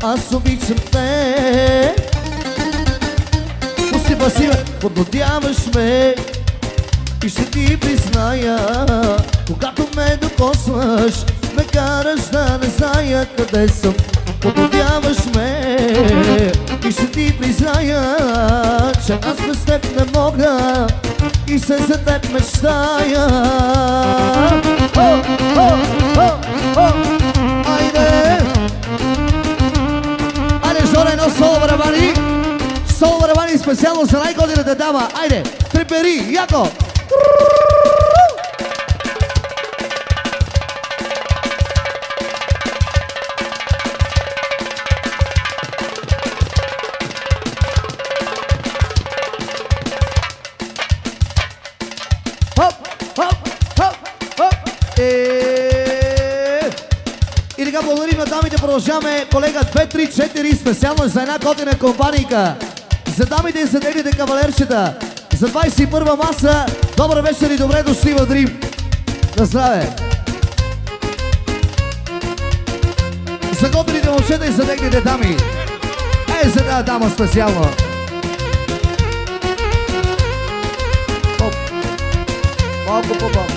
аз обичам те. Пусти басиве, поднодяваш ме и ще ти призная, когато ме докосваш, ме караш да не зная къде съм. Поднодяваш ме и ще ти призная, че аз без теб не мога и се за теб мечтая. Айде! Айде, Жоре, едно соло барабани! Соло барабани специално за най-годината дама! Айде, трепери, яко! И така благодарим на дамите, продължаваме колега 2-3-4 специално за една готина компанийка. За дамите и за техните кавалерчета. За 21 маса, добър вечер и добре дошли в Дрим. На здраве! За готините момчета и за техните дами. За тази дама специално. Малко по-малко.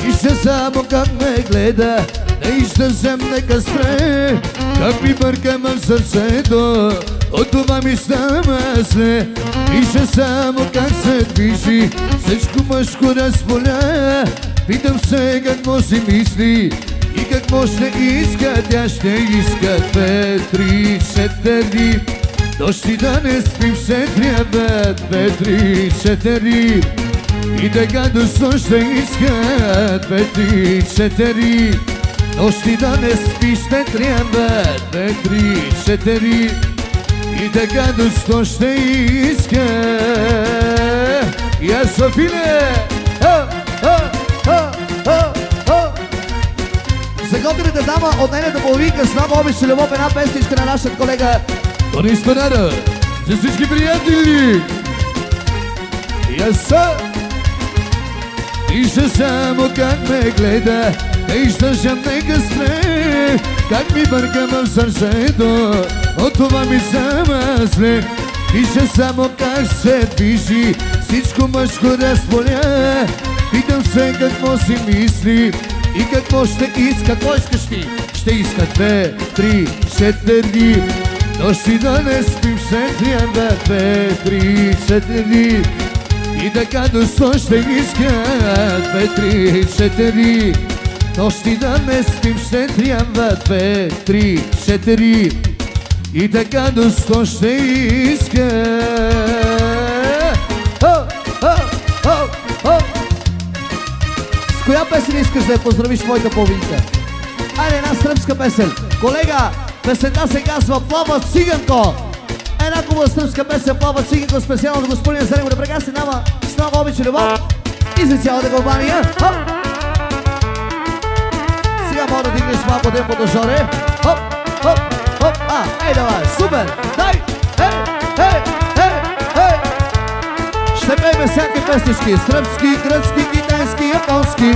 Вижте само как ме гледа, не издържам, нека спре. Как ми бъркам в сърцето, от това ми става зле. Вижте само как се движи, всичко мъжко разполя. Питам се какво си мисли и какво ще иска. Тя ще иска 2-3-4. Нощи да не спим ще трябва 2-3-4. И така дошло ще иска 2-3-4. Нощи да не спиш ще трябва 2-3-4. И така дошло ще иска. И аз Софиле! За готината дама от нейната половинка с много обича любов, една песничка на нашата колега Тони Спанара. За всички приятели! И аз вижда само как ме гледа, не издържам, нека спре. Как ми бъркам в сърцето, от това ми става зле. Вижда само как се движи, всичко мъжко разполя. Питам се какво си мисли и какво ще иска. Какво искаш ти? Ще иска 2-3-4. Нощи да не спим ще трябва 2-3-4. И така дошло ще иска 2-3-4. Нощи да не спим ще трябва 2-3-4. И така дошло ще иска. С коя песен искаш да я поздравиш твоята половинка? Айде, една сръбска песен. Колега, песента се казва Плава циганко. Една хубава сръбска песен Плава циганко, специално до господин Заремо да прекрасни дама с много обича любов и за цялата компания. Сега мога да дигнеш малко темпото, Жоре. Хоп, хоп, хоп, ей давай, супер, дай, ще пеем всяки песнички, сръбски, гръцки, китайски, японски.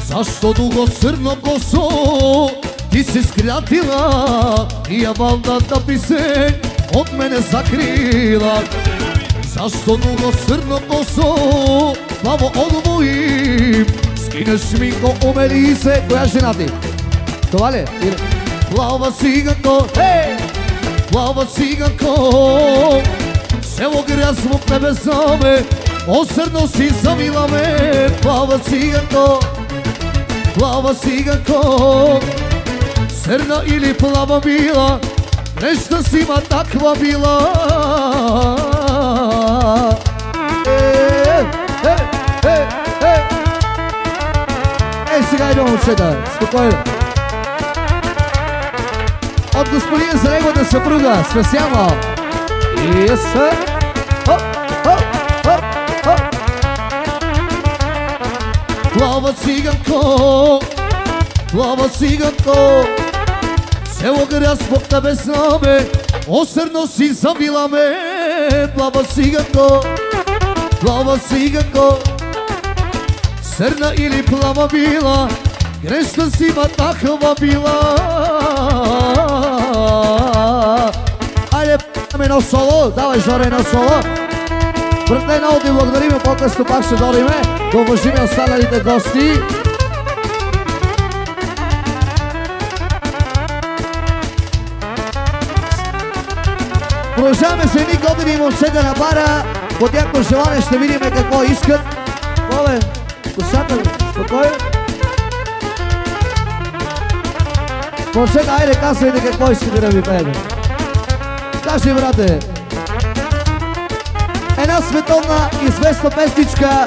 Защото го сърно косо ти си скрятила и вълната писен от мене закрила. Защото го сърно косо плава отвоим, скинеш минко, умели се. Коя жена ти? Това ли? Плава циганко, плава циганко, село грязно в небеса ме, осърно си завила ме. Плава циганко, плава циганко, сърна или плава била, неща си има таква била. Сега идем момчета, спокойно. От господин за неговата съпруга, специално. Плава циганко, плава циганко, село гряз в небеса ме, осърно си завила ме. Плава циганко, плава циганко, Сърна или плама била, грешна си ма такава била. Айде, едно соло, давай Жоре едно соло. Братле, много ти благодарим, по-късно пак ще дойдеме да уважим останалите гости. Продължаваме с едни години момчета на бара. По тяхно желание ще видим какво искат. Оле, косата, спокойно. Момчета, айде, казвайте какво искате да ви пеем. Кажи, брате. Една световна известна песничка,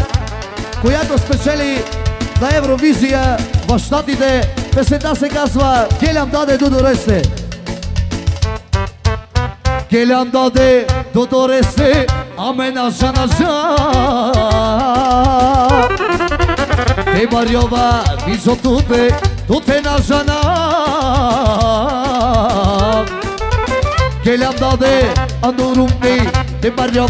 която спечели на Евровизия в Щатите. Песента се казва "Келям даде Дудоресте". Келям даде Дудоресте, амена жана жа. Те барјова визо туте на жана. Келям даде анурумни, те барјова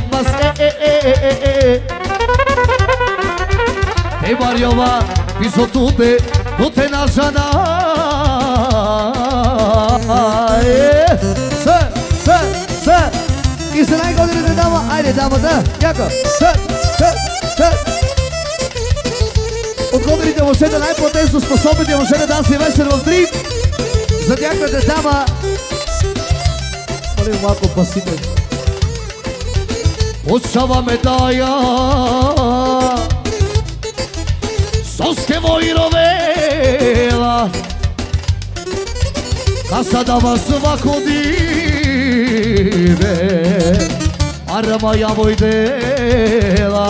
Те барјова визо туте на жана. И за най-годините дама, айде дамата, яко. От годините момчета, най-платежно способните момчета данси вечер в Дрим. За тяхната дама, молим малко пасите. Почаваме таја Соске војровела Каса да вас вакодиве Арма ја војдела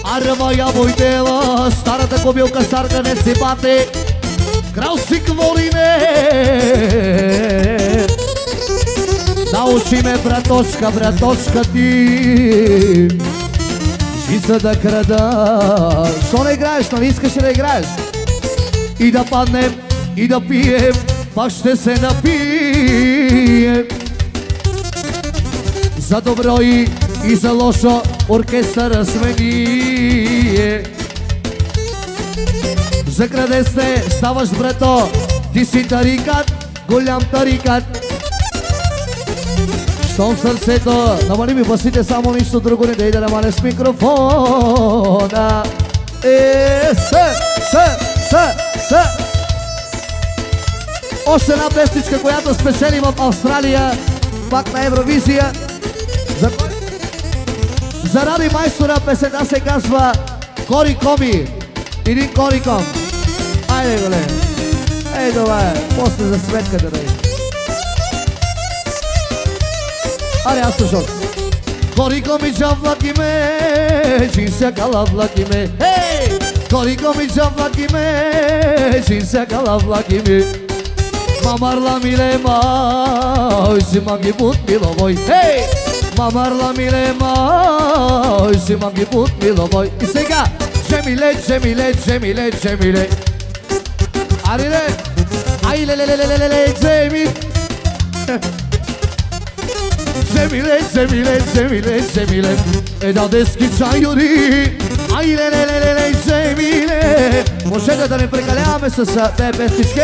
Арма ја војдела Старата кобилка сарка не си бате Крал си кворине Научи ме, браточка, браточка ти Жиза да крада. Що не играеш, нали искаш да играеш? И да паднем, и да пием, пак ще се напием. За добро и за лошо оркестъра сме ние. За краде сте, ставаш брато, ти си тарикат, голям тарикат. Щом сърцето, намали ми басите, само нищо друго не дей да намаля с микрофона. Още една песничка, която спечели в Австралия, пак на Евровизия. Заради майстора песента се казва Кори Коми. Един Кори Ком. Айде, голе. Ей, това е. После за сметката да е. Аре, аз слушам. Кори Коми джавлаки ме, джинся калавлаки ме. Хей! Кори Коми джавлаки ме, джинся калавлаки ме. Мамарла милема, ой си маги бут миловой. Хей! Мамарла милема, ой си маги бут миловой. И сега, Джемиле, Джемиле, Джемиле, Джемиле. Аре, ай ле, Джеми. Джемиле, Джемиле, Джемиле, Джемиле. Една дески чайори. Ай ле, Джемиле. Можете да не прекаляваме с тези песнички.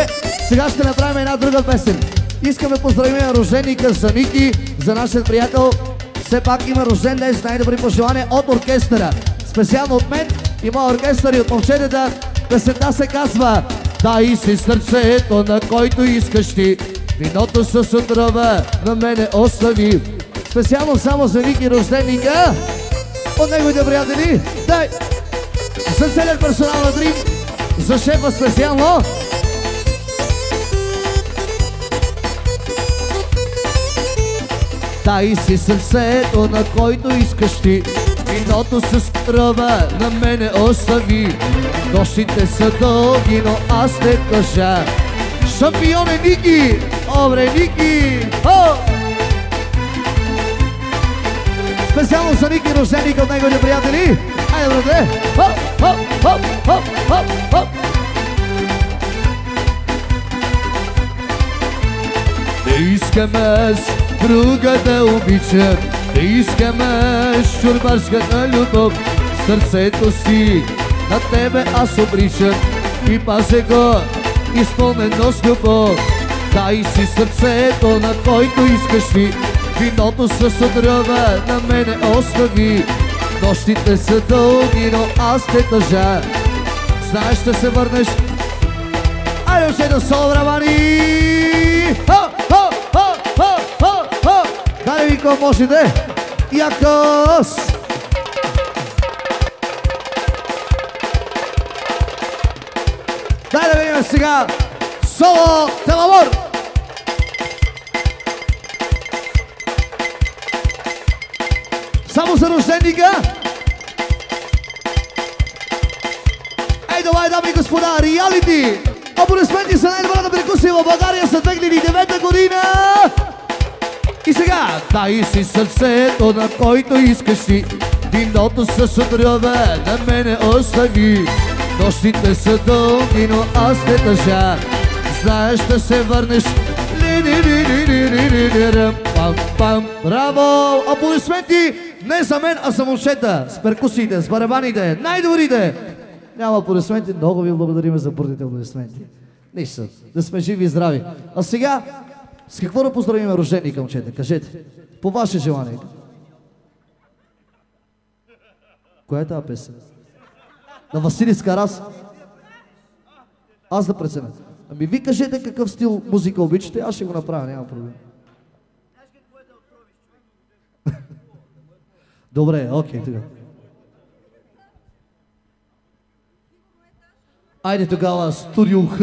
Сега ще направим една друга песен. Искаме да поздравим рожденика за Ники, за нашия приятел. Все пак има рожден ден с най-добри пожелания от оркестъра. Специално от мен и моя оркестър и от момчетата. Песента се казва "Дай си сърцето, на който искаш ти, виното с отрова на мене остави". Специално само за Ники рожденика от неговите приятели. Дай! За целият персонал на Дрим, за шефа специално. Дай си сърцето, на който искаш ти, виното с тръва на мене остави. Нощите са дълги, но аз те кажа, шампион е Ники! Добре, Ники! Специално за Ники рожденик от неговите приятели. Айде, брате! Не искам аз друга да обичам, не искам аз чурбарската любов. сърцето си, на тебе аз обричам и пазе го, изпълнено с любов. Дай си сърцето, на който искаш ти, виното с отрова на мене остави. Нощите са дълги, но аз те тъжа. Знаеш, ще се върнеш. Айде още да соло, бравани! Дай ви кой може да е. Якос! Дай да видим сега соло Теламор! Само за рожденика! Ей, давай, дами и господа, реалити! Аплодисменти за най-добрата перкусия в България за 2009 година! И сега, дай си сърцето, на който искаш ти, виното с отрова на мене остави. Нощите са дълги, но аз те тъжа. Знаеш, ще се върнеш. Браво! Аплодисменти не за мен, а за момчета, с перкусиите, с барабаните, най-добрите! Няма аплодисменти, много ви благодарим за бурните аплодисменти. Нищо, да сме живи и здрави. А сега, с какво да поздравим рожденика, момчета? Кажете, по ваше желание. Коя е тази песен? На Васили Скарас? Аз да преценя. Ами ви кажете какъв стил музика обичате, аз ще го направя, няма проблем. Добре, окей, тогава. Айде тогава Студио Х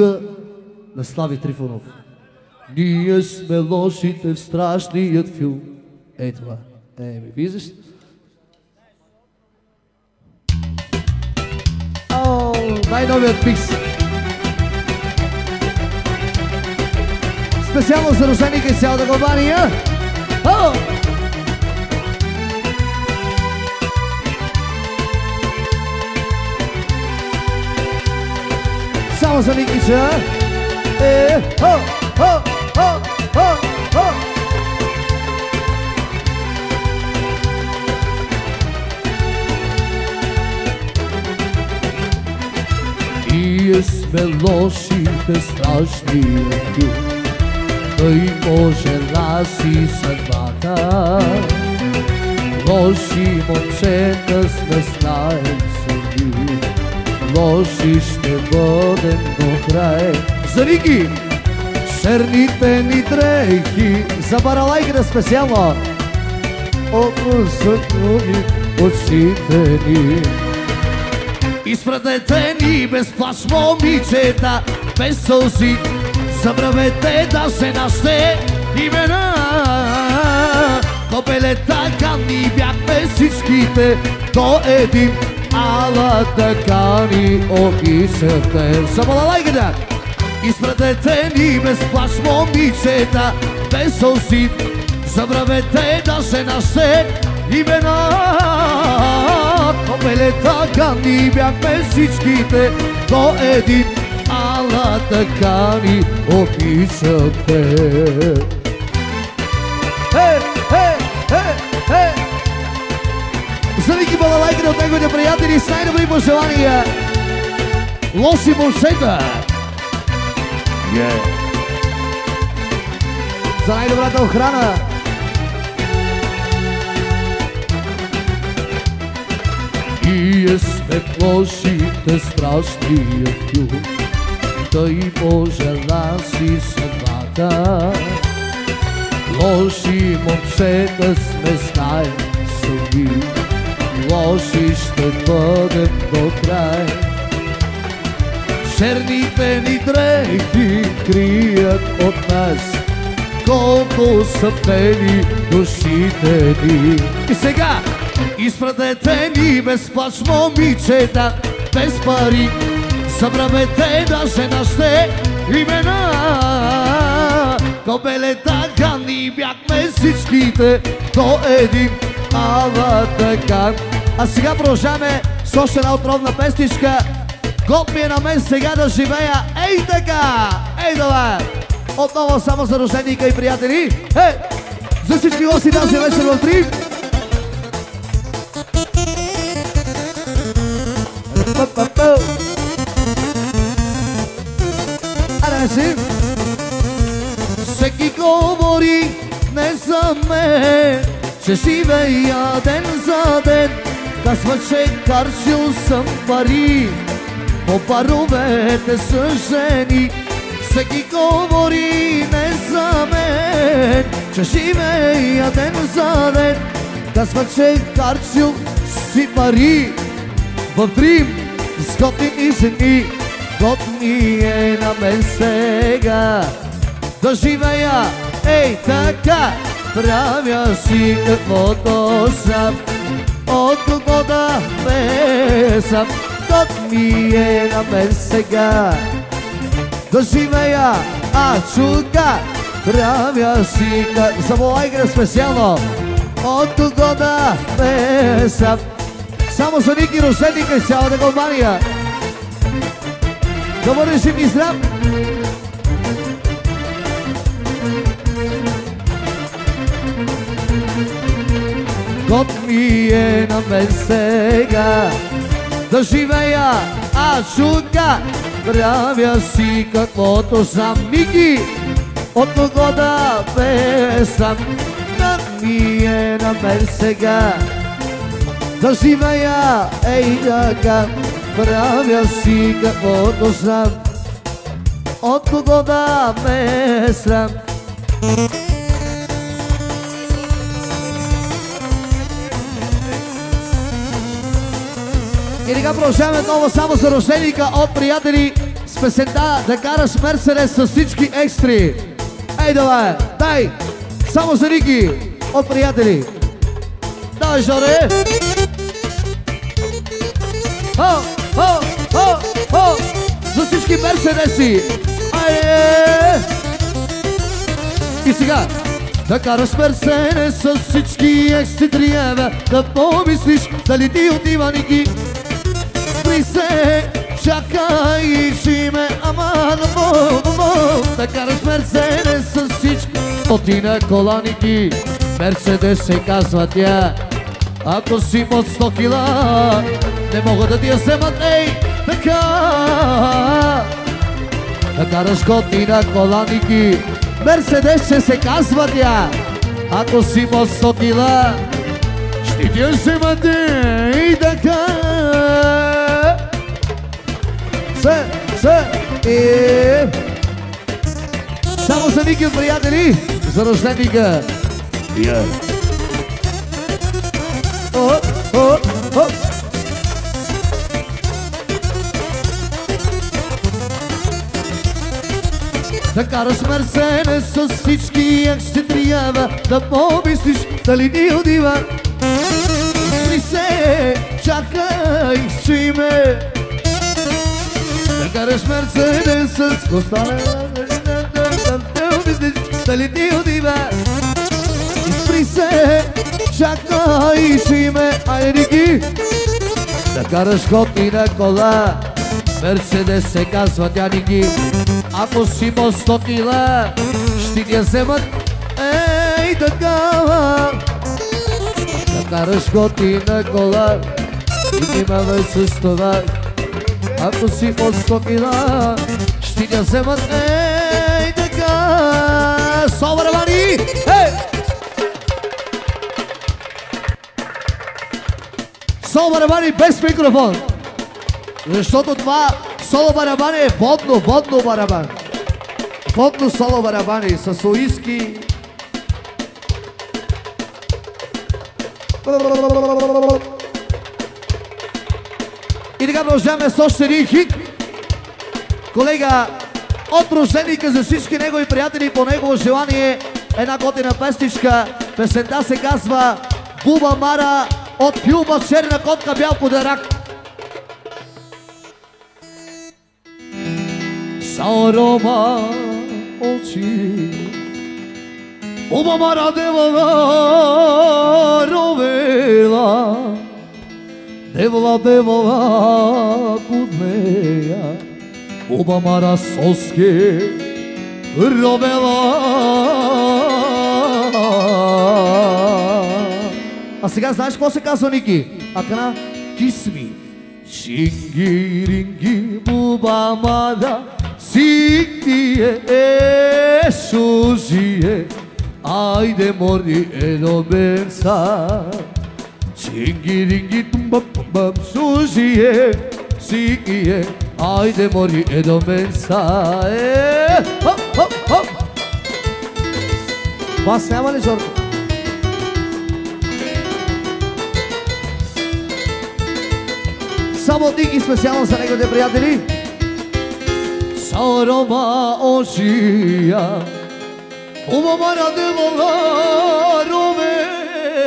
на Слави Трифонов. Ние сме лошите в страшният филм. Ей това. Ей, ми виждаш? О, най-новият микс. Специално за рожденика и цялата Албания. О! Само за Никича. О! О! О! О! О! Ние сме лошите страшни филм. Тъй пожела си съдбата. Лоши момчета сме, знаем сами. Лоши ще бъдем до край. За Ники! Черните ни дрехи за баралайката специално. Окрусът ми очите ни. Изпратете ни без плач, момичета, без сълзи. Забравете даже нашите имена. Копелета канни бяхме всичките до един. Ала така ни обичате. За балалайката! Изпратете ни без плач, момичета, без сълзи. Забравете даже нашите имена. Копелета канни бяхме всичките до един. Ала така ни обичате. За Ники балалайката от неговите приятели с най-добри пожелания. Лоши момчета. За най-добрата охрана. Ние сме лошите страшния филм. Тъй пожела си съдбата. Лоши момчета сме, знаем сами. Лоши ще бъдем до край. Черните ни дрехи крият от нас колко са пели душите ни. И сега изпратете ни без плач, момичета, без пари. Забравете даже нашите имена. Кобелета гани бяхме всичките до един. Ала така. А сега продължаваме с още една отровна песничка. Год ми е на мен сега да живея. Ей така! Ей това! Отново само за рожденика и приятели. За всички гости тази вечер в 3. Аре си. Всеки говори не за мен, че живея ден за ден. Казва, че харчил съм пари, по паровете са жени. Всеки говори не за мен, че живея ден за ден. Казва, че харчил си пари в Рим с готини жени. Готни е на мен сега да живея, ей така, правя си каквото съм. От кого да песам, готни е на мен сега да живея, а чука, правя си за моя игра специално. От кого да песам, само за Ники Рожденика и цялата компания. Добър режим и здрав! Готни е на мен сега да живея, а чука, правя си каквото съм. Ники, от кого да песам, готни е на мен сега да живея, ей така, правя си каквото съм. От кого да ме срам. И така продължаваме отново само за рожденика от приятели с песента да караш Мерцедес с всички екстри. Ей, давай, дай, само за Ники от приятели. Давай, Жоре. О, о, о, о, за всички Мерцедеси. Айде! И сега да караш Мерцедес с всички екстри трябва да помислиш дали ти отива, Ники. Спри се, чакай, ще ме, ама да караш Мерцедес с всички отина кола, Ники. Мерцедес се казва тя. Ако си под 100 кила, не могат да ти я вземат, ей, така. Да караш готина кола, Ники. Мерцедес ще се казва тя. Ако си под 100 кила, ще ти я вземат, ей, така. Само за Ники от приятели, за рожденика. Да караш Мерцедес с всички, як ще трябва да помислиш дали ни отива. Спри се, чакай, ще ме. Да караш Мерцедес с остане, дали ти отива. Спри се, чакай, ще ме. Айде, Ники. Да караш готина кола, Мерцедес се казва тя, Ники. Ако си по 100 кила, ще ти я вземат, ей, такава. Да караш готина кола и внимавай с това. Ако си по 100 кила, ще ти я вземат, ей, така. Сол барабани, ей! Сол барабани без микрофон. Защото това соло барабани е водно барабан. Водно соло барабани с уиски. И така продължаваме с още един хит. Колега от рожденика за всички негови приятели по негово желание една готина песничка. Песента се казва Буба Мара от филма Черна котка бял подарак. Сарома очи Буба Мара девала ровела, девала кod нея. Буба Мара соски ровела. А сега знаеш какво се казва, Ники? Акана, kiss me. Chingiringi bubamada Sigdiye Suziye Ayde mori elobensa Chingiringi bubam Suziye Sigdiye Ayde mori elobensa Hop hop hop Vas nema li Žorko? Samo digi specijalno za negote prijatelji Sarova ošija Uvomara devola rovela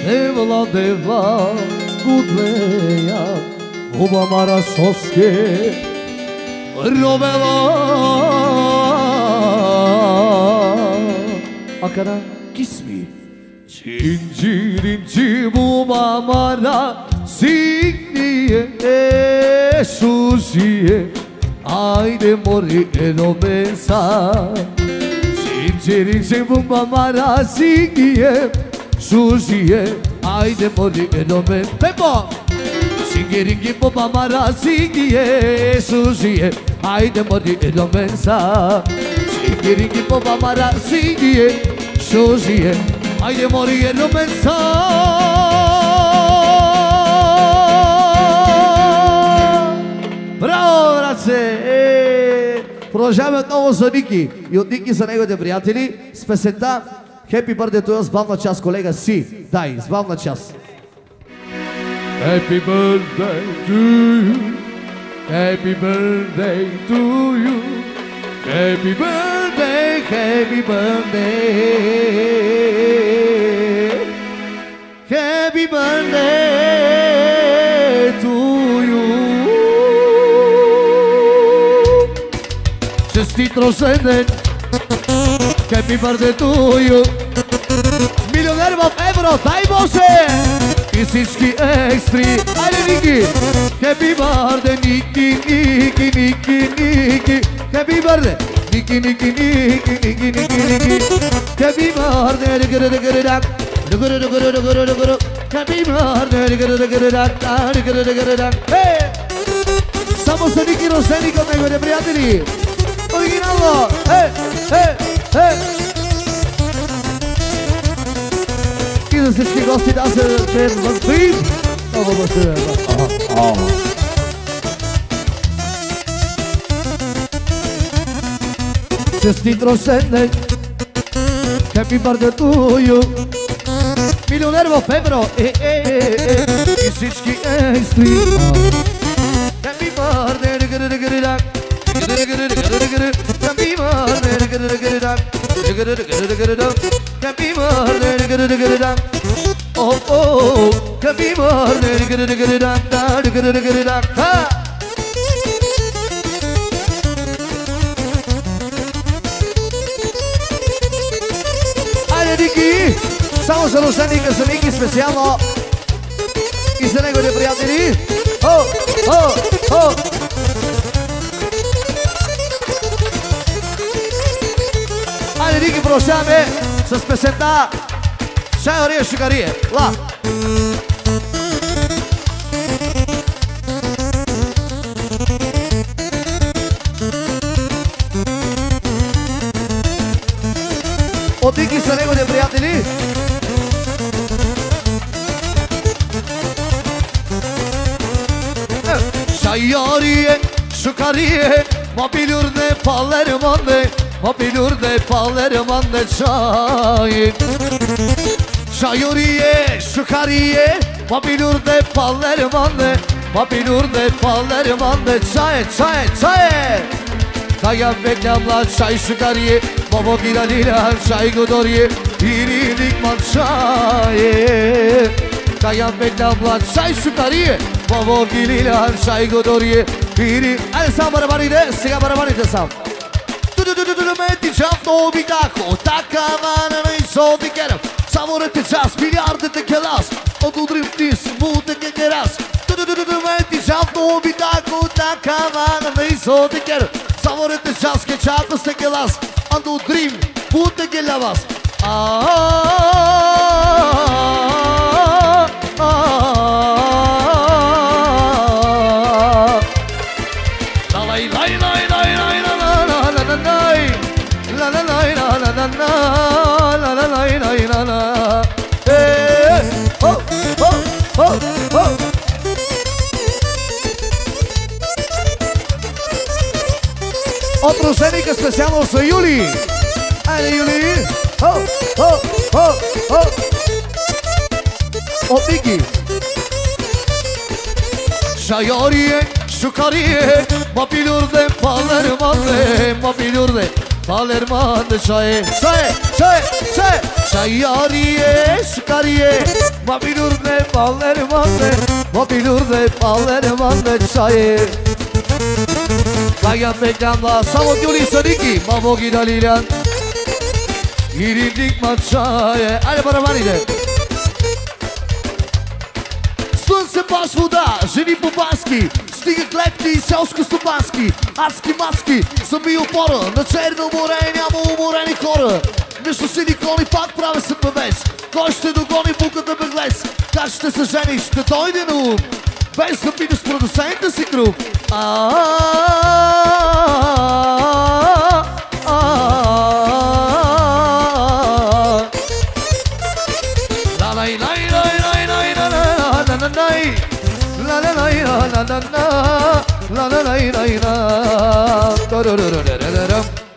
Devla deva gudleja Uvomara soske rovela Akara kismi Cinci bubamara Signiye Suziye Ayde mori elobensa Cinci bubamara Signiye Suziye Ayde mori elobensa Pepo Cinci bubamara Signiye Suziye Ayde mori elobensa Cinci bubamara Signiye Suziye Ayde mori elobensa Браво, братце! Продължаваме отново за Ники и от Ники за неговите приятели с песента Happy Birthday to you с бавна част, колега си. Дай, с бавна част. Happy birthday to you Happy birthday to you Happy birthday, happy birthday Happy birthday to you Честит рожден ден, happy birthday to you Милионер в евро, дай Боже! И всички екстри, айде Ники! Happy birthday, Ники, Ники, Ники, Ники Happy birthday, Niki, Niki, Niki, Niki, Niki, Niki Happy birthday, Happy birthday, hey! Само са Ники рождени към неговите приятели! Оригинално! Hey, hey, hey! И за всички гости да се чеят въздух! Много бъде! Честит рожден ден, happy birthday to you Милионер в евро, и всички екстри Happy birthday, happy birthday, happy birthday, oh oh, happy birthday, Ники, само за рожденика за Ники специално и за неговите приятели. О, о, о! Айде Ники, продължаваме с песента Шайория Шикарие. Ла! От Ники са неговите приятели. Şayyariye, şukariye, mobilurde pallerim anne, mobilurde pallerim anne çay. Şayyariye, şukariye, mobilurde pallerim anne, mobilurde pallerim anne çay, çay, çay. Kaya beklamla çay şukariye, bobo giralila çay gudoriye, irilik man çay. Kaya beklamla çay şukariye, bobo giralila çay gudoriye, iri. Айде сам барабаните, сега барабаните сам. Metti çapno bir tako, takavana ne sodi kerem. Savorete čas, milijardete kelas, odudrim tis, budete keras. Metti çapno bir tako, takavana ne sodi kerem. Savorete čas, kečato ste kelas, odudrim, budete kelavas. От рожденика специално за Юли. Айде, Юли! От Ники. Şayariye, şukariye, mapilurde, palermande, mapilurde, palermande, şaye. Şayariye, şukariye, mapilurde, palermande, mapilurde, palermande, şaye. Kayan Beklan'la, Savot Yuli Saniki, Mavogi Dalilan, Girindik Matşaye. Hadi bana ide. Слънце паш вода, жени по баски, стига клетки и селско-стопански, адски маски, сами опора, на Черно море няма уморени хора. Между силикони пак правя се певец, кой ще догони буката беглец, как ще се жениш, ще дойде на ум, без да питаш продуцента си круг.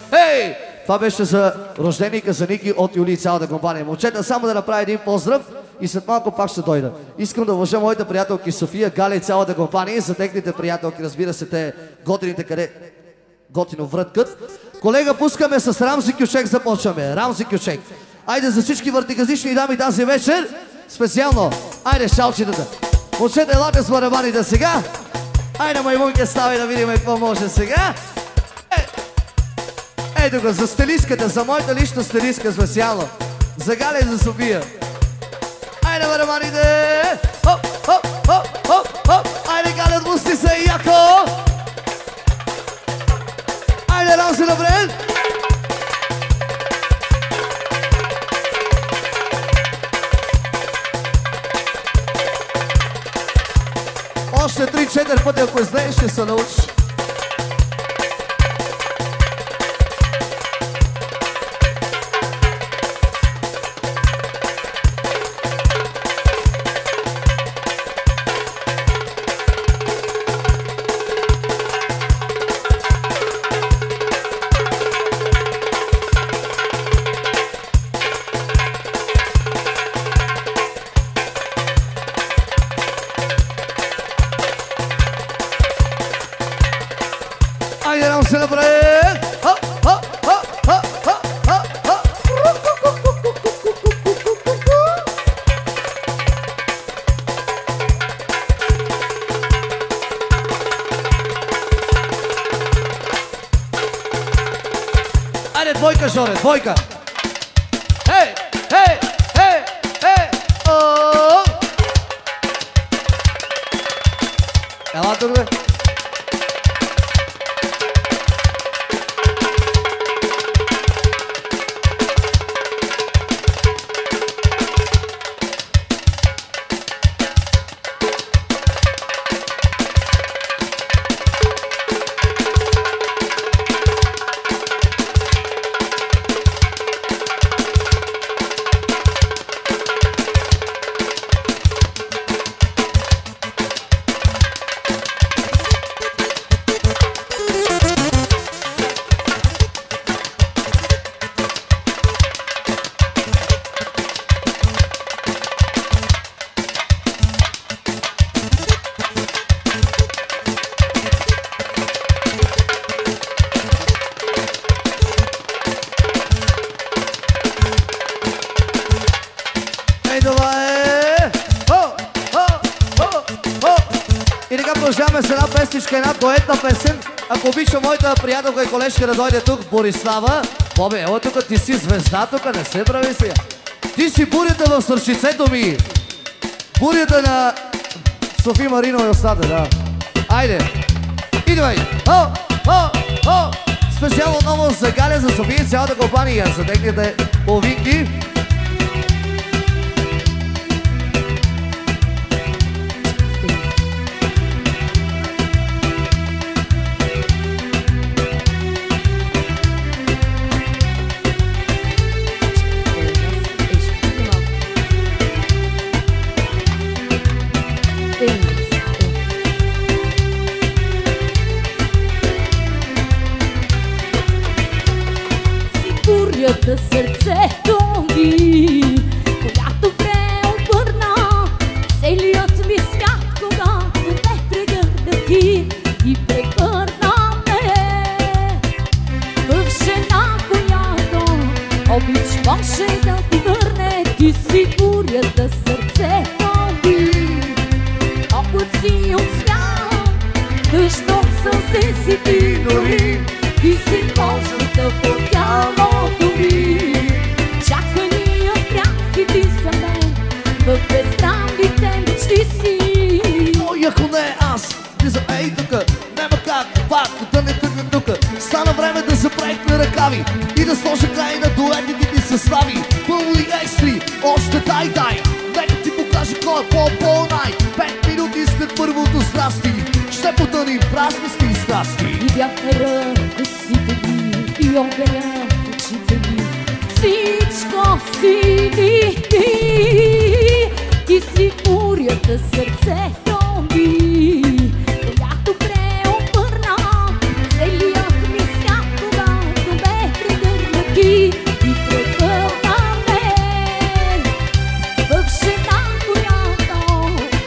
Хей! Това беше за рожденика за Ники от Юли и цялата компания. Момчета, само да направя един поздрав и след малко пак ще дойда. Искам да уважа моите приятелки София, Галя и цялата компания и за техните приятелки, разбира се, те готините къде готино връткат. Колега, пускаме с Рамзи Кючек, започваме. Рамзи Кючек. Айде за всички въртиказични дами тази вечер, специално. Айде шалчетата. Момчета, елате с барабаните сега. Айде, маймунке, ставай да видим какво може сега. Ей тук, за стилистката, за моята лична стилистка специално. За Галя и за София. Айде, барабаните! Хоп, хоп, хоп, хоп, хоп! Айде, Галя, отпусти се, яко! Айде, Рамзи напред! Още 3-4 пъти, ако знаеш, ще се научиш. Двойка! Хей! Хей! Хей! Хей! Ооо! Ела тук, бе! Една дуетна песен. Ако обича моята приятелка и колежка да дойде тук, Борислава. Бобе, ела тук, ти си звезда тук, не се прави сега. Ти си бурята в сърчицето ми. Бурята на Софи Маринова и остата, да. Айде, идвай. Специално отново за Галя, за София и цялата компания, за техните половинки. слизам, ей тука. Нема как, пак, да не тръгна тука. Стана време да запрехме ръкави и да сложа край на дуетите ти състави. Пълни екстри, още дай. Нека ти покажа кой е по-най. 5 минути след първото здрасти ще потъним празници и страсти. И вятъра косите ми и огъня в очите ми. Всичко си ти, ти си фурията, сърцето ми, която преобърна целият ми свят, когато ме прегърна ти и превърна ме в жена, която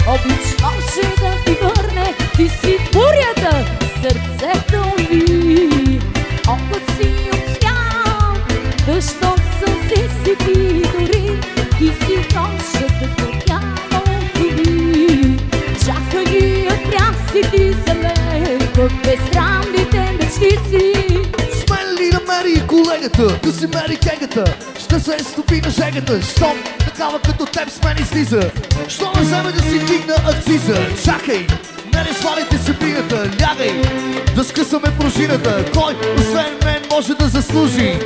обичаше да ти върне. Ти си фурията, сърцето ми, опът си от свят, дъжд от сълзи си ти дори. Ти си нощата топялото ми, чаканият прях си ти за мен, в безсрамните мечти си. Смели ли намери колегата, да си мери кегата, ще се стопи на жегата. Щом такава като теб с мен излиза, що не вземе да си дигна акциза. Чакай, не сваляйте събината, лягай, да скъсаме пружината. Кой освен мен може да заслужи?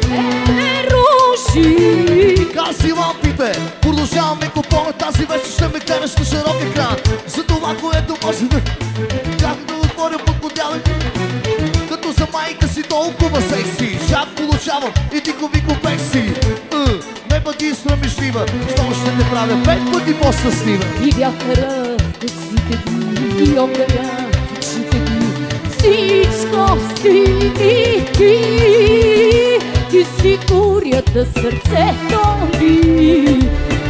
Руши! Гаси лампите, продължаваме купона. Тази вечер ще ме гледаш на широк екран. За това, което може да... Как да отворя подгодявам, като за майка си толкова секси. Шак получавам и дико пекси. Не бъди срамежлива, що ще те правя 5 пъти по-щастлива. И вятъра в косите ми и огъня в очите ми. Всичко си ти си фурията, сърцето ми,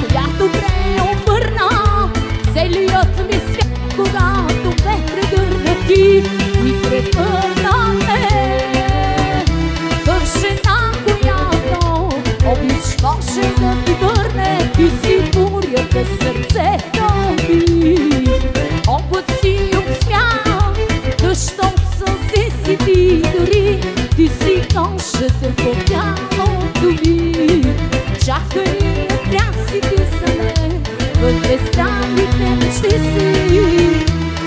която преобърна целият ми свят, когато ме прегърна ти и превърна ме в жена, която обичаше да ти върне. Ти си фурията, сърцето ми, опът си от смях, дъжд от сълзи си ти дори. Ти си нощата топялото ми, чаканият прях си ти за мен, в безсрамните мечти си.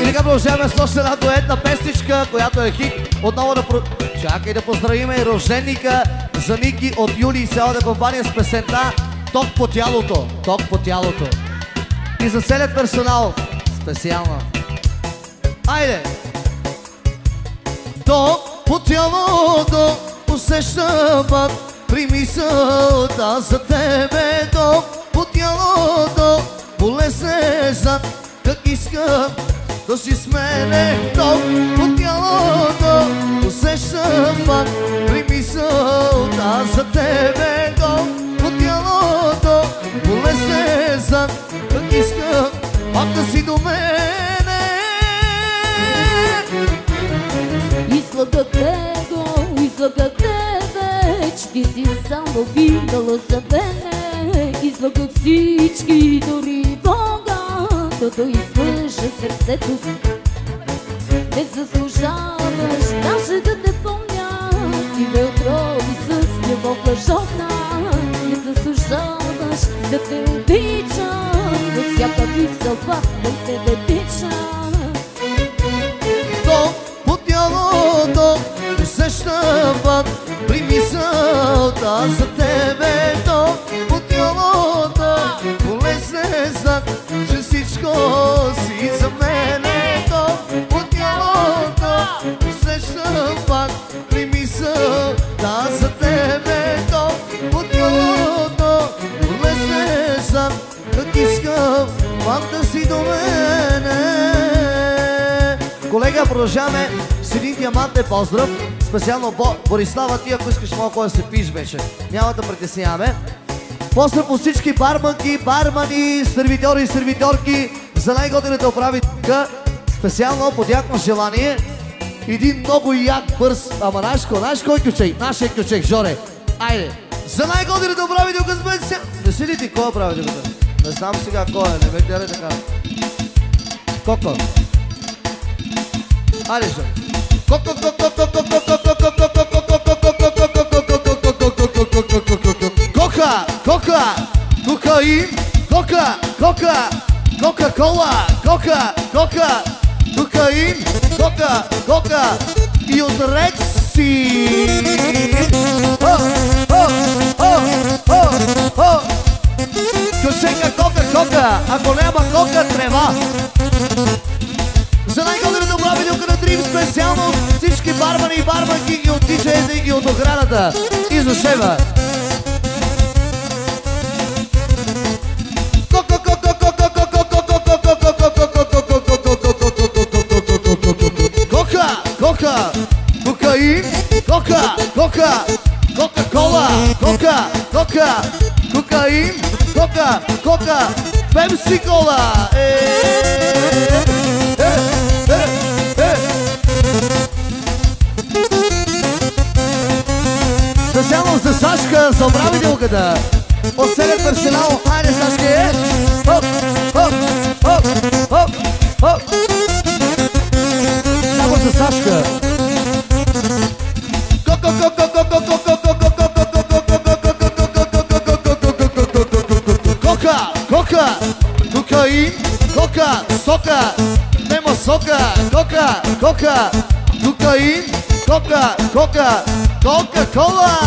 И така продължаваме с още една дуетна песничка, която е хит. Отново чакай да поздравим и рожденика за Ники от Юли и цялата компания с песента Ток по тялото. Ток по тялото. И за целият персонал специално. Айде! Ток по тялото усещам пак при мисълта за тебе. Ток по тялото полесеждам, как искам да си с мене. Ток по тялото усещам пак при мисълта за тебе. Ток по тялото полесеждам, как искам пак да си до мене. Излагах него, излагах тебе, че ти си само видала за мене. Излагах всички, дори Бога, да излъжа сърцето си. Не заслужаваш даже да те помня, ти ме отрови с любов лъжовна. Не заслужаваш да те обичам, във всяка мисъл пак да тебе тичам. По тялото усещам пак при мисълта за тебе. То по тялото полезне знак, че всичко си за мене. То по тялото усещам пак при мисълта за тебе. То по тялото полезне знак, как искам пак да си до мене. Колега, продължаваме с един диамантен поздрав. Специално Борислава, ти ако искаш малко да се пиш вече, няма да притесняваме. Поздрав от всички барманки, бармани, сервитьори и сервитьорки за най-годината управителка. Специално по тяхно желание един много як, бърз, ама знаеш кой ключек? Нашия ключек, Жоре. Айде, за най-годината управителка с мен сега. Не си ли ти кой е управителката? Не знам сега кой е, не ме гледай така. Коко. Айде, Жоре. Кока-кола, кокаин, кока и от Рекси. Кошека кока, ако няма кока, трева. За най-годената управителка на Дрим, специално всички бармани и барманки и от диджеите и от охраната. И за шева. Кока, кокаин, кока-кола, кокаин, кока, пепси кола. Специално за Сашка, за управителката. От целият персонал, хайде Сашка, хоп. Само за Сашка. Кока, кокаин, сока, нема сока, кока, кокаин, кока-кола.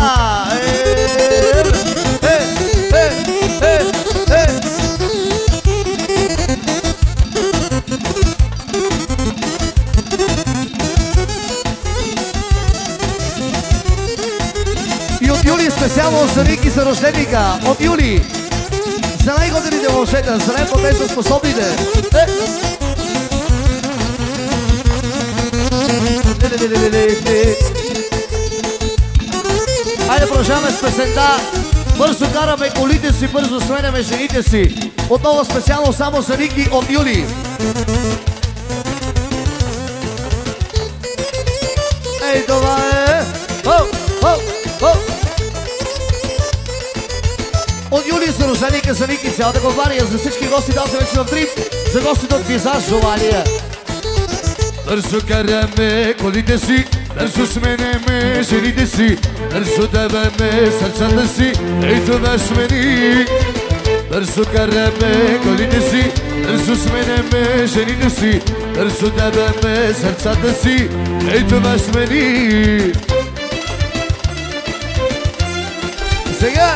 И от Юли специално за Ники за рожденика. От Юли. За най-годените момчета, за най-потечно способните. Хайде продължаваме с песента. Бързо караме колите си, бързо сменяме жените си. Отново специално само за Ники от Юли. Ей, това е! От Юли за рожденика, за Ники, цялата компания, за всички гости, да се вече в Дрим, за гостите от Визаж, желания. Бързо караме колите си, бързо сменяме жените си, бързо даваме сърцата си, ей това смени. Бързо караме колите си, бързо сменяме жените си, бързо даваме сърцата си, ей това смени. Сега!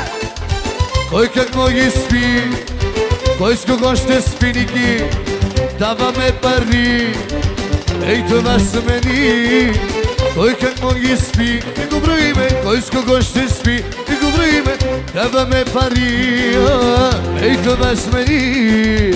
Кой какво ги спи, кой с кого ще спи, Ники, даваме пари, ей това смени. Кой какво ги спи, и го броиме, кой с кого ще спи, и го броиме, даваме пари, ей това смени.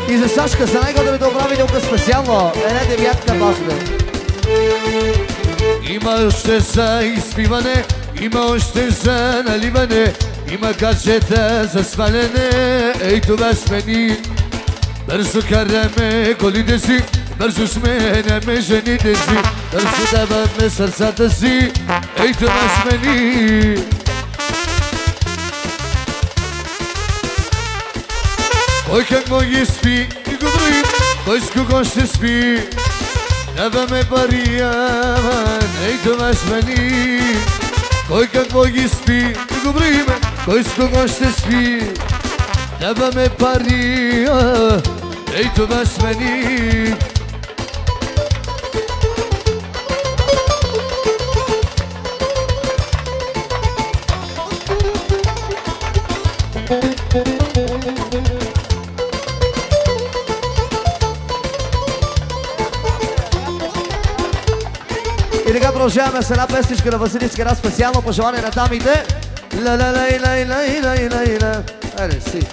И за Сашка, за най-годената управителка специално, една девятка базда. Има още за изпиване, има още за наливане, има гаджета за сваляне, ей това смени. Бързо караме колите си, бързо сменяме жените си, бързо даваме сърцата си, ей това смени. Кой какво ги спи, и го броим, кой с кого ще спи, даваме пари, ей това смени. Кой какво ги спи, и го броим, кой с кого ще спи, даваме пари, ей това смени. И така продължаваме с една песничка на Василичка, една специално пожелание на дамите. Ла-ла-лай-лай-лай-лай-лай-лай. Айде си.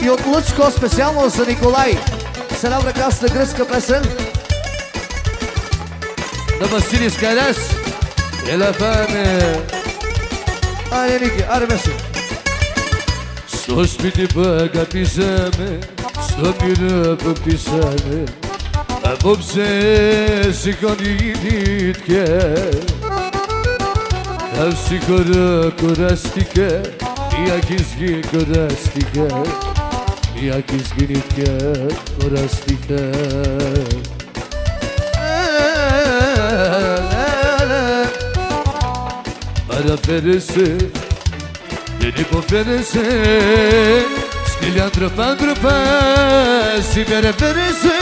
И от Лъчко специално за Николай. С една прекрасна гръцка песен. На Василичка днес. Елефане. Айде, Ники, айде месо. Соспите бъга писаме, стомира пописане, а попсе си кони нитке, а си кора корастика, и акизги корастика, jak izginitke orastike Para ferese, deni po ferese Skiljan dropa, si vere ferese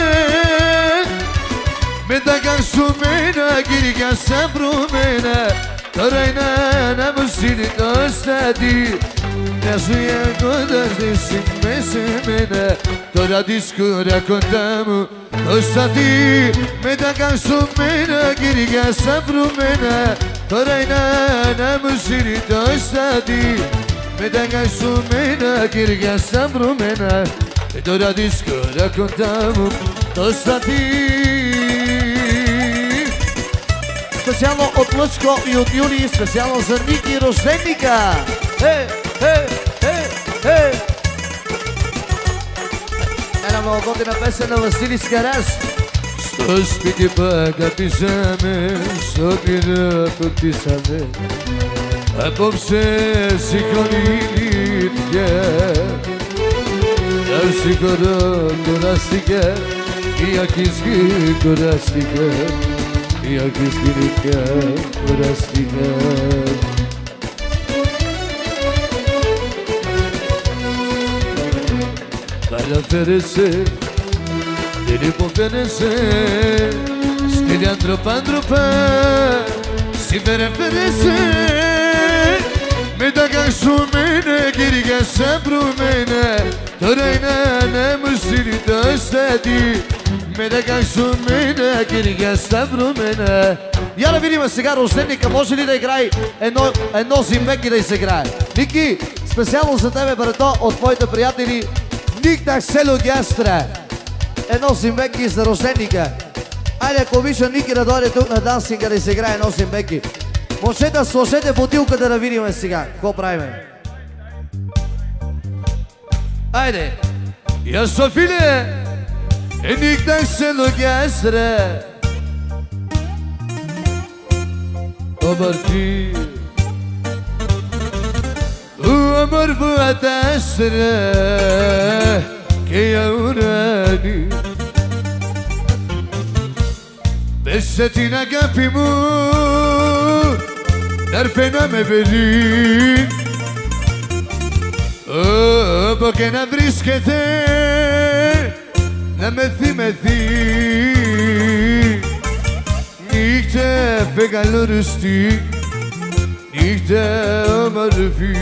Me da gan shumena, girga sabrumena Torajna na mësini të stadi Nëzuja kodazdi si mesemena Tora diskura kontamu të stadi Me da gan shumena, girga sabrumena Torajna na mësini të stadi Me da gan shumena, girga sabrumena Tora diskura kontamu të stadi Специално от Лъчко и от Юли, специално за Ники рожденника. Една много готина песен на Васили Скарас. Στο σπίτι που αγαπήσαμε, στο πυρό που κτίσαμε Απόψε σηκώνει η νύχια Να σηκωρώ κουράστηκα, η ακίσχη κουράστηκα Η ακίσχη νύχια κουράστηκα Παραφέρεσαι δεν υποφαίνεσαι Σκέλια ντροπά Σήμερα φέρεσαι Με τα καυσούμενα κυρία σαμπρούμενα Τώρα είναι να μου στείλει το στάτη Με τα καυσούμενα κυρία σαμπρούμενα Я да видим сега рожденника, може ли да играе едно зимбеки да изиграе? Ники, специално за тебе, брато, от твоите приятели Ник Таксело Гястра. Едно зимбеки за рожденника. Айде, ако обича Ники да дойде тук на дансинга да изиграе едно зимбеки. Може да сложете бутилката да видим сега. Какво правиме? Айде! Я Софиле, Ник Таксело Гястра Обърти Умър буата сра Кея урани Бесети на гапи му Нарфена ме бери Поке на врискете На мети Νύχτα φεγγαλόριστη, νύχτα όμορφη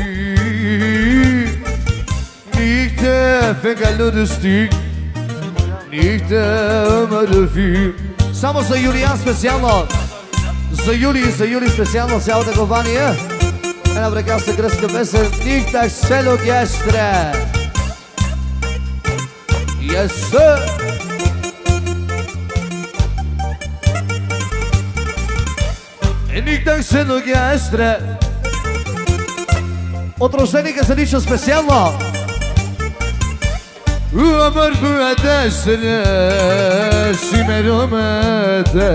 Νύχτα φεγγαλόριστη, νύχτα όμορφη Само за Юлиан специално. За Юли специално цялата компания. Една прекрасна гръцка песен. Ник Таксело Гястра. Yes, sir! Ник Таксело Гястра От рожденика за лично специално. Умър буата сра Симеромата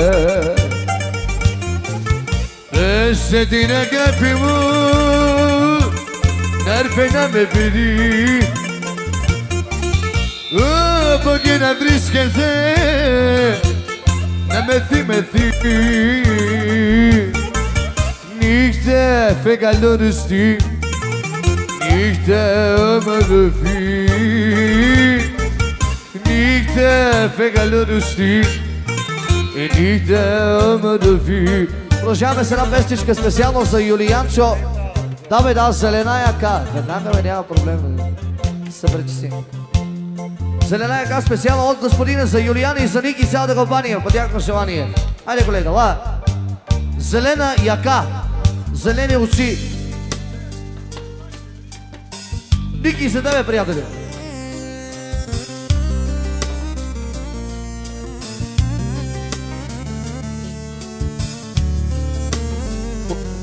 Бесети на гапи му Нарфена ме бери Поке на врискате Να μεθύ Νύχτα φεγγαλόριστη Νύχτα όμορφη Νύχτα φεγγαλόριστη Νύχτα όμορφη Продължаваме с една песничка специално за Юлиянчо. Да бе, да, зелена яка. Веднага бе, няма проблем. Се пречиси. Зелена яка специално от господина за Юлияна и за Ники и цялата компания. По тяхно желание. Хайде, колега, ла. Зелена яка. Зелени очи. Ники за тебе, приятели.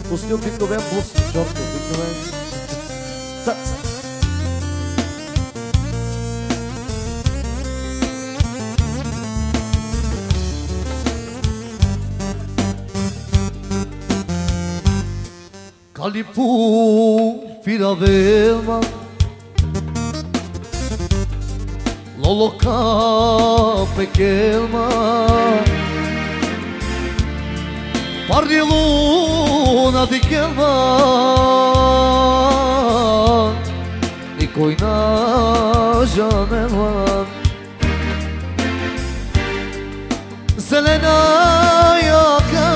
Пусти обикновен бус, Жорко, обикновен. Καλυπού φυδαβέλμα Loloka pekelma Pardi luna di kelma Nikoj na žanema Zelena jaka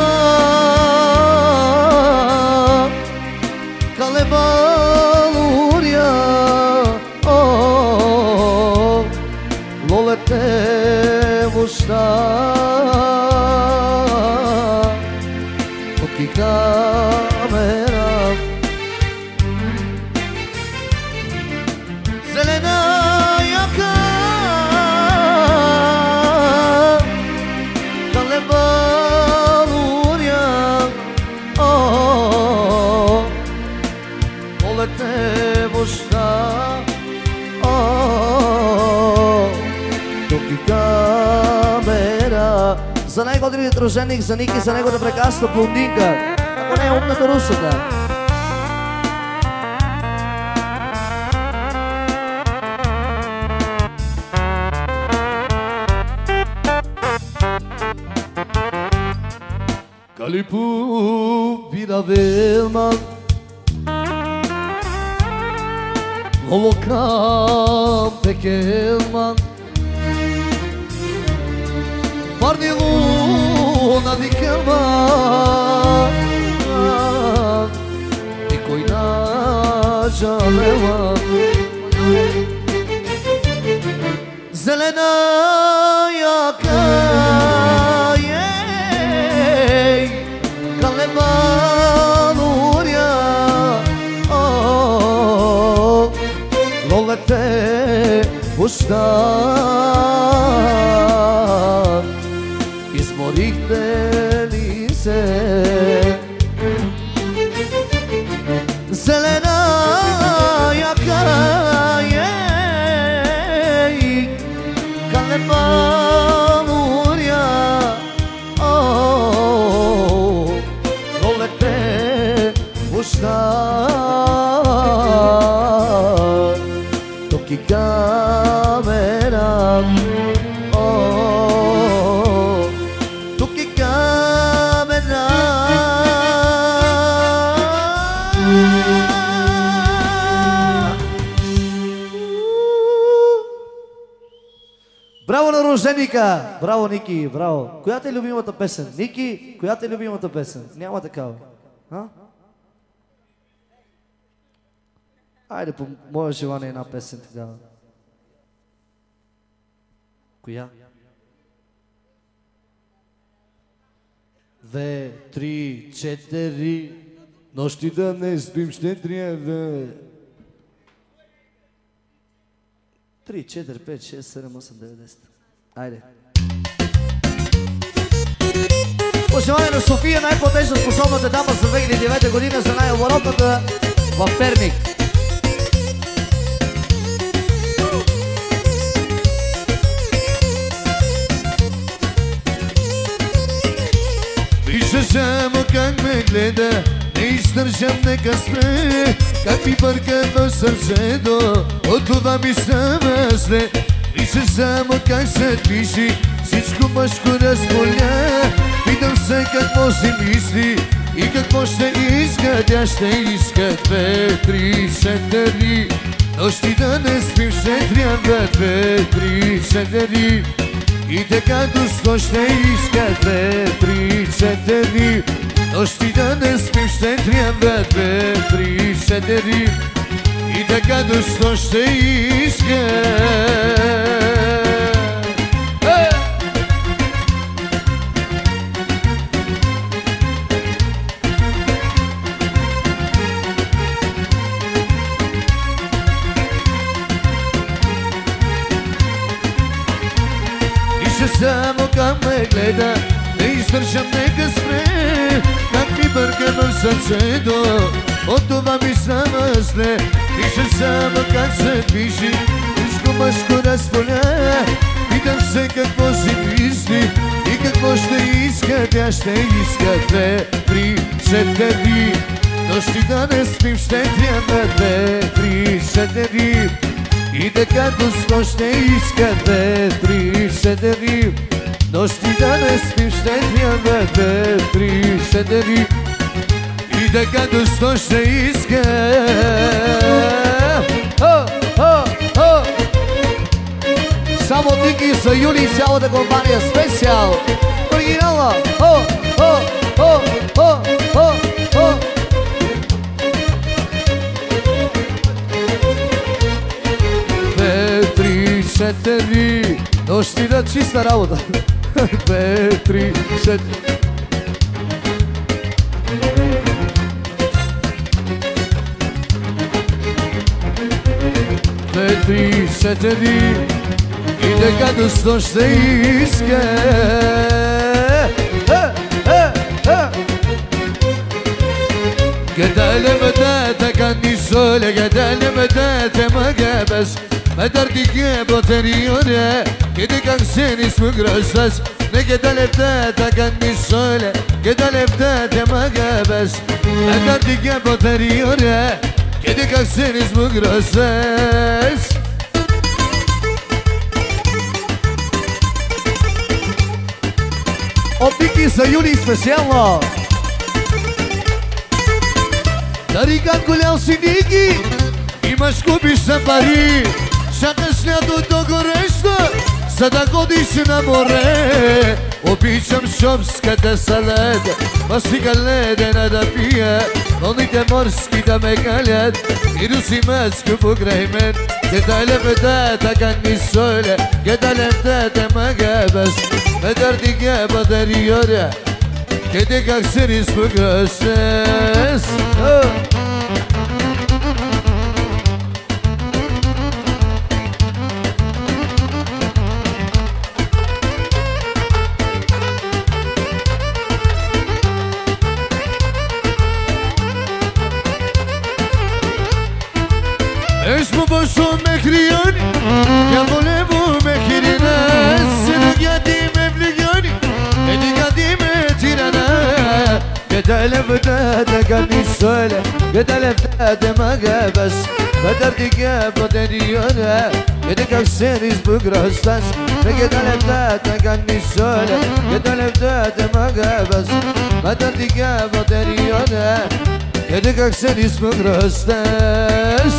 Kalebalurja Lolete vušta Oki kamera Zelena jaka Kalebalurja Lolete vušta Камера За най-годрият роженик, за Ники, за неговата прекрасна блондинка. Ако не е умната русата. Калипу бира велман Лолокам пекелман Pardi luna di kelma Nikoj na žalema Zelena jaka jej Kalema lurja Lolete usta Izmorihte li se Zelena jaka jej Kalema lurja Rolete usta Toki kamera Браво на роженика! Браво, Ники, браво! Коя е любимата песен? Ники, коя е любимата песен? Няма такава. А? Айде по мое желание една песен тогава. Коя? 2, 3, 4 Нощи да не спим ще трябва 3, 4, 5, 6, 7, 8, 9, 10 Айде Пожелание на София, най-платежна способната дама за 2009 година за най-оборотната в Перник. Вижда само как ме гледа, не издържам, нека спре, как ми бърка в сърцето, от това ми става зле. Вижда само как се движи, всичко мъжко разболя. Питам се какво си мисли и какво ще иска, тя ще иска 2, 3, 4 нощи да не спим, ще трябва 2, 3, 4 и така до 100 ще иска 2, 3, 4 нощи да не спим, ще трябва 2, 3, 4 и така до 100 ще иска. Само как ме гледа, не издържам, нека спре, как ми бърка в сърцето, от това ми става зле. Вижда само как се движи, всичко мъжко разполя. Питам се какво си мисли и какво ще иска, тя ще иска 2, 3, 4 нощи да не спим, ще трябва 2, 3, 4 И така до сно ще иска 2, 3, 4. Нощи да не спим ще трябва 2, 3, 4. И така до сно ще иска. Само Ники за Юли и цялата компания специал. Оригинала. 2, 3, 4. Нощи да чиста работа. 2, 3, 4. Две, 3, 4. И така до сно ще иска. Gidelim de tekenni söyle gidelim de temagabes Mederdike baterione Gidikan sen ismi grösses Ne gidelim de tekenni söyle Gidelim de temagabes Mederdike baterione Gidikan sen ismi grösses Опики за Юли специално. Тарикат голям си Ники, имаш купиш за пари. Чакаш лятото горещо, за да ходиш на море. Обичам шопската салата, мастика ледена да пия. Вълните морски да ме калят и руси мъско покрай мен. Gidelim de tekenni söyle Gidelim de temagabes Mederdike baterione Gidikan sen ismi grösses Esmu boşu mehriyani Ya volevu mehrine Seni geldim evliyani Beni geldim etirene Gidelim de tekenni söyle Gidelim de temagabes Mederdike baterione Gidikan sen ismi grösses Gidelim de tekenni söyle Gidelim de temagabes Mederdike baterione Gidikan sen ismi grösses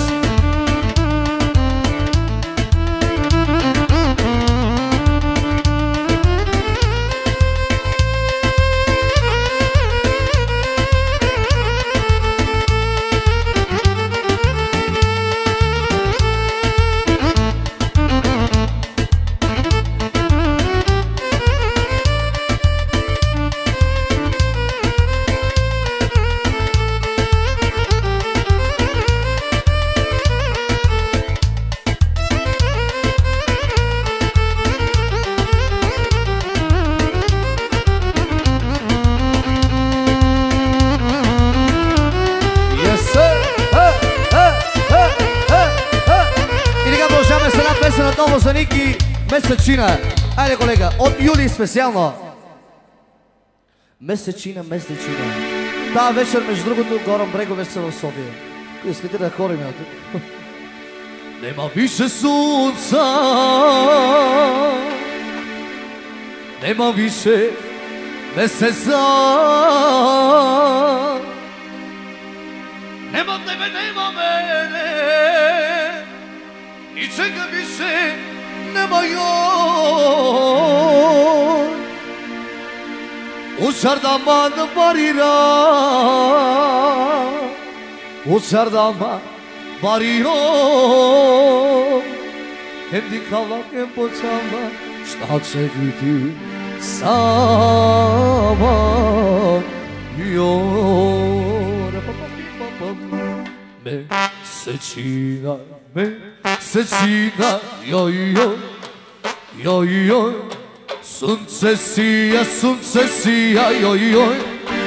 За Ники месечина. Айде, колега, от Юли специално. Месечина. Тая вечер, между другото, Горан Брегове са в София. Кои искате да хорим тук? Нема више слънца, нема више месеца. Нема тебе, нема мене. И чека више нема йон. Uçardama barira, uçardama barira. Hem dikalak hem poçama, ştat sevdi sama yor. Mesecina, yo yo, yo yo. Sunce sija, joj, joj,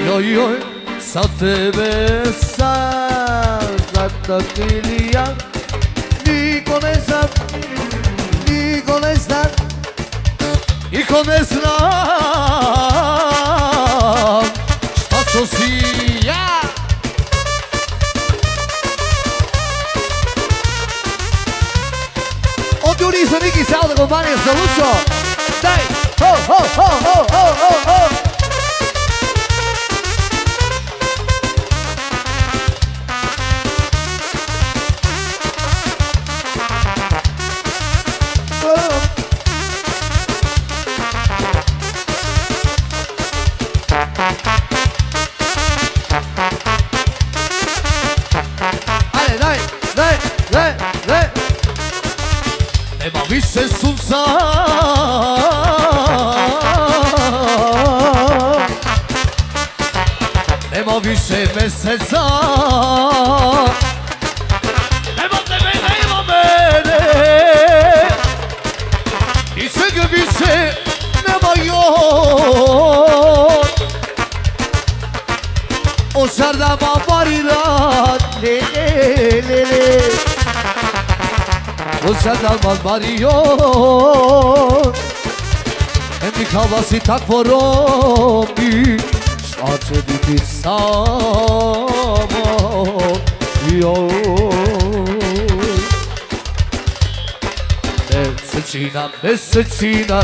joj, joj. Sa tebe sam zatakilija. Niko ne zna, niko ne zna, niko ne zna šta to si ja. внимание за Лучо. Дай! Хо, хо, хо, хо, хо, хо, хо. Ajde, daj, daj, daj, daj. Nema više sunca, nema više meseca, nema tebe, nema mene, ničega više nema još. O žardama marirat, le, le, le, le. O žardama marirat, mi hava si takvo robi, šta će biti samo joj. Mesečina, mesečina,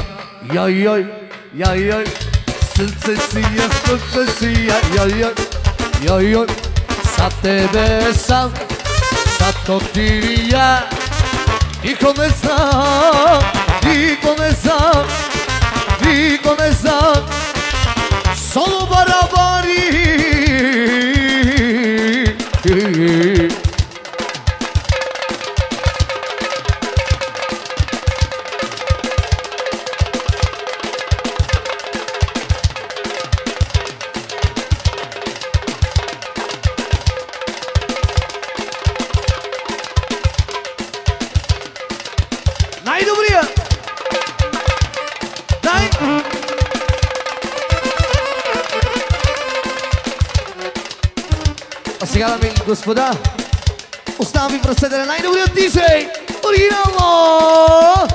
jaj, jaj, jaj, jaj, srce sija, jaj, jaj, jaj, jaj, za tebe sam, za to ti ja, niko ne znam, niko ne znam, niko ne znam, solo barabari. Най-добрия! Дай! А сега, дами и господа, оставам ви в ръцете на най-добрият диджей! Оригинално!